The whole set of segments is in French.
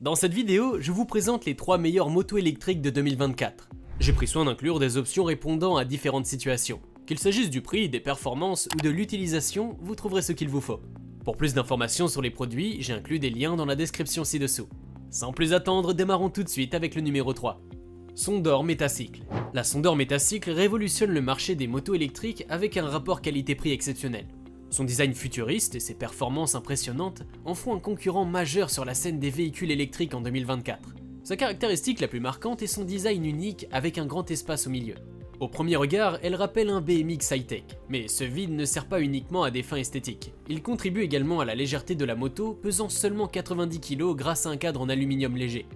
Dans cette vidéo, je vous présente les 3 meilleures motos électriques de 2024. J'ai pris soin d'inclure des options répondant à différentes situations. Qu'il s'agisse du prix, des performances ou de l'utilisation, vous trouverez ce qu'il vous faut. Pour plus d'informations sur les produits, j'ai inclus des liens dans la description ci-dessous. Sans plus attendre, démarrons tout de suite avec le numéro 3. Sondor Metacycle. La Sondor Metacycle révolutionne le marché des motos électriques avec un rapport qualité-prix exceptionnel. Son design futuriste et ses performances impressionnantes en font un concurrent majeur sur la scène des véhicules électriques en 2024. Sa caractéristique la plus marquante est son design unique avec un grand espace au milieu. Au premier regard, elle rappelle un BMX high-tech, mais ce vide ne sert pas uniquement à des fins esthétiques. Il contribue également à la légèreté de la moto, pesant seulement 90 kg grâce à un cadre en aluminium léger.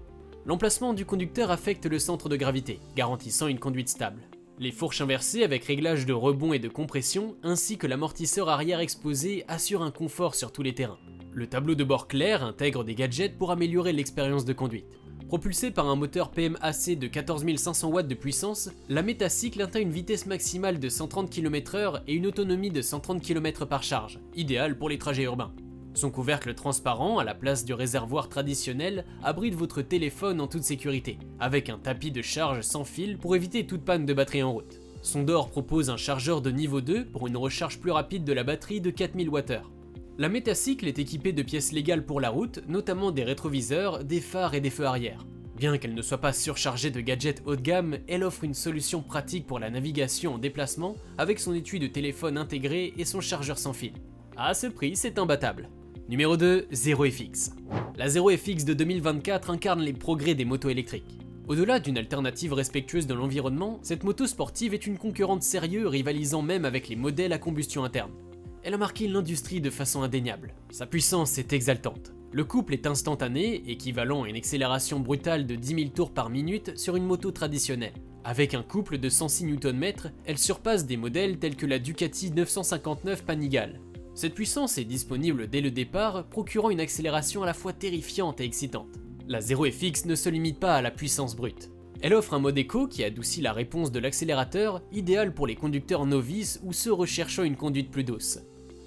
L'emplacement du conducteur affecte le centre de gravité, garantissant une conduite stable. Les fourches inversées avec réglage de rebond et de compression, ainsi que l'amortisseur arrière exposé assurent un confort sur tous les terrains. Le tableau de bord clair intègre des gadgets pour améliorer l'expérience de conduite. Propulsé par un moteur PMAC de 14 500 watts de puissance, la Metacycle atteint une vitesse maximale de 130 km/h et une autonomie de 130 km par charge, idéale pour les trajets urbains. Son couvercle transparent, à la place du réservoir traditionnel, abrite votre téléphone en toute sécurité, avec un tapis de charge sans fil pour éviter toute panne de batterie en route. Sondor propose un chargeur de niveau 2 pour une recharge plus rapide de la batterie de 4000 Wh. La Metacycle est équipée de pièces légales pour la route, notamment des rétroviseurs, des phares et des feux arrière. Bien qu'elle ne soit pas surchargée de gadgets haut de gamme, elle offre une solution pratique pour la navigation en déplacement avec son étui de téléphone intégré et son chargeur sans fil. À ce prix, c'est imbattable. Numéro 2, ZeroFX. La ZeroFX de 2024 incarne les progrès des motos électriques. Au-delà d'une alternative respectueuse de l'environnement, cette moto sportive est une concurrente sérieuse rivalisant même avec les modèles à combustion interne. Elle a marqué l'industrie de façon indéniable. Sa puissance est exaltante. Le couple est instantané, équivalent à une accélération brutale de 10 000 tours par minute sur une moto traditionnelle. Avec un couple de 106 Nm, elle surpasse des modèles tels que la Ducati 959 Panigale. Cette puissance est disponible dès le départ, procurant une accélération à la fois terrifiante et excitante. La ZeroFX ne se limite pas à la puissance brute. Elle offre un mode éco qui adoucit la réponse de l'accélérateur, idéal pour les conducteurs novices ou ceux recherchant une conduite plus douce.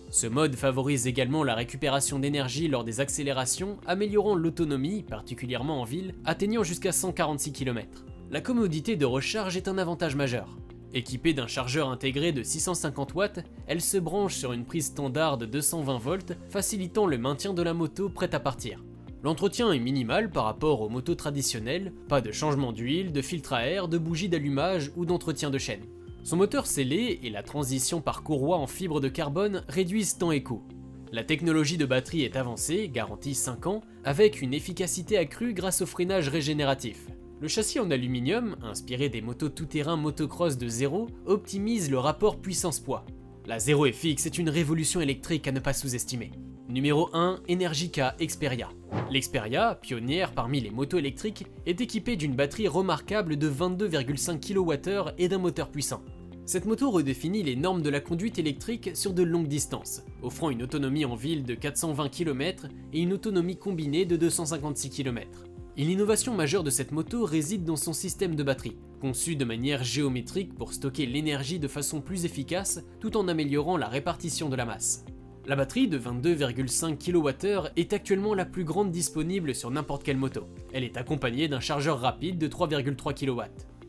Ce mode favorise également la récupération d'énergie lors des accélérations, améliorant l'autonomie, particulièrement en ville, atteignant jusqu'à 146 km. La commodité de recharge est un avantage majeur. Équipée d'un chargeur intégré de 650 watts, elle se branche sur une prise standard de 220 volts, facilitant le maintien de la moto prête à partir. L'entretien est minimal par rapport aux motos traditionnelles, pas de changement d'huile, de filtre à air, de bougies d'allumage ou d'entretien de chaîne. Son moteur scellé et la transition par courroie en fibre de carbone réduisent temps et coût. La technologie de batterie est avancée, garantie 5 ans, avec une efficacité accrue grâce au freinage régénératif. Le châssis en aluminium, inspiré des motos tout-terrain motocross de Zero, optimise le rapport puissance-poids. La ZeroFX est une révolution électrique à ne pas sous-estimer. Numéro 1, Energica Xperia. L'Xperia, pionnière parmi les motos électriques, est équipée d'une batterie remarquable de 22,5 kWh et d'un moteur puissant. Cette moto redéfinit les normes de la conduite électrique sur de longues distances, offrant une autonomie en ville de 420 km et une autonomie combinée de 256 km. Et l'innovation majeure de cette moto réside dans son système de batterie, conçu de manière géométrique pour stocker l'énergie de façon plus efficace tout en améliorant la répartition de la masse. La batterie de 22,5 kWh est actuellement la plus grande disponible sur n'importe quelle moto. Elle est accompagnée d'un chargeur rapide de 3,3 kW.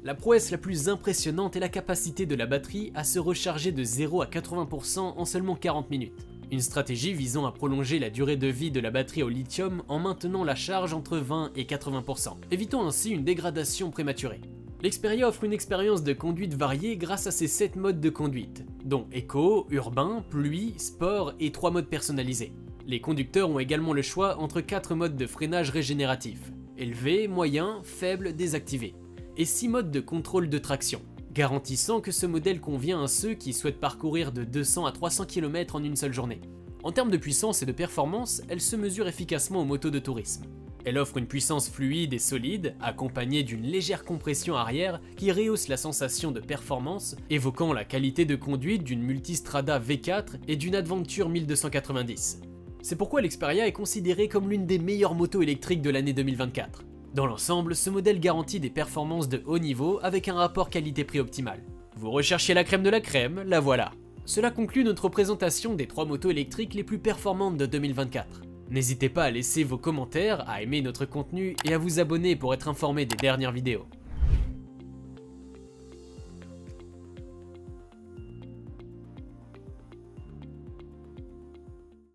La prouesse la plus impressionnante est la capacité de la batterie à se recharger de 0 à 80% en seulement 40 minutes. Une stratégie visant à prolonger la durée de vie de la batterie au lithium en maintenant la charge entre 20 et 80%, évitant ainsi une dégradation prématurée. L'Xperia offre une expérience de conduite variée grâce à ses 7 modes de conduite, dont éco, urbain, pluie, sport et 3 modes personnalisés. Les conducteurs ont également le choix entre 4 modes de freinage régénératif, élevé, moyen, faible, désactivé, et 6 modes de contrôle de traction, garantissant que ce modèle convient à ceux qui souhaitent parcourir de 200 à 300 km en une seule journée. En termes de puissance et de performance, elle se mesure efficacement aux motos de tourisme. Elle offre une puissance fluide et solide, accompagnée d'une légère compression arrière qui rehausse la sensation de performance, évoquant la qualité de conduite d'une Multistrada V4 et d'une Adventure 1290. C'est pourquoi l'Xperia est considérée comme l'une des meilleures motos électriques de l'année 2024. Dans l'ensemble, ce modèle garantit des performances de haut niveau avec un rapport qualité-prix optimal. Vous recherchiez la crème de la crème, la voilà. Cela conclut notre présentation des 3 motos électriques les plus performantes de 2024. N'hésitez pas à laisser vos commentaires, à aimer notre contenu et à vous abonner pour être informé des dernières vidéos.